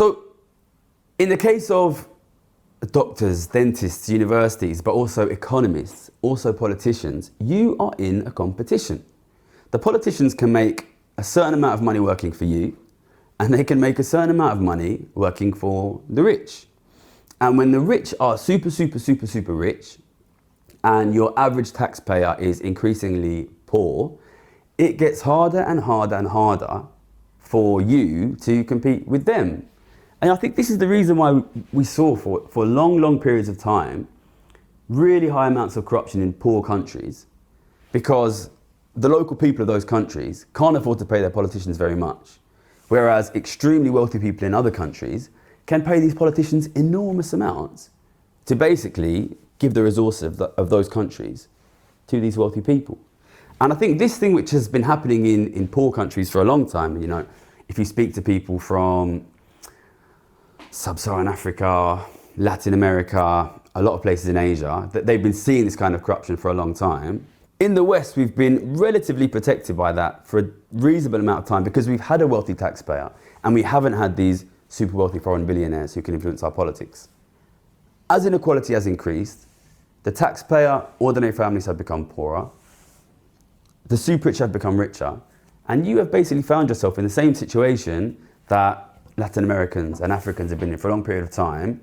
So in the case of doctors, dentists, universities, but also economists, also politicians, you are in a competition. The politicians can make a certain amount of money working for you, and they can make a certain amount of money working for the rich. And when the rich are super, super, super, super rich, and your average taxpayer is increasingly poor, it gets harder and harder and harder for you to compete with them. And I think this is the reason why we saw for long, long periods of time, really high amounts of corruption in poor countries, because the local people of those countries can't afford to pay their politicians very much. Whereas extremely wealthy people in other countries can pay these politicians enormous amounts to basically give the resources of those countries to these wealthy people. And I think this thing which has been happening in poor countries for a long time, you know, if you speak to people from Sub-Saharan Africa, Latin America, a lot of places in Asia, that they've been seeing this kind of corruption for a long time. In the West, we've been relatively protected by that for a reasonable amount of time because we've had a wealthy taxpayer and we haven't had these super wealthy foreign billionaires who can influence our politics. As inequality has increased, the taxpayer, ordinary families have become poorer, the super rich have become richer, and you have basically found yourself in the same situation that Latin Americans and Africans have been in for a long period of time,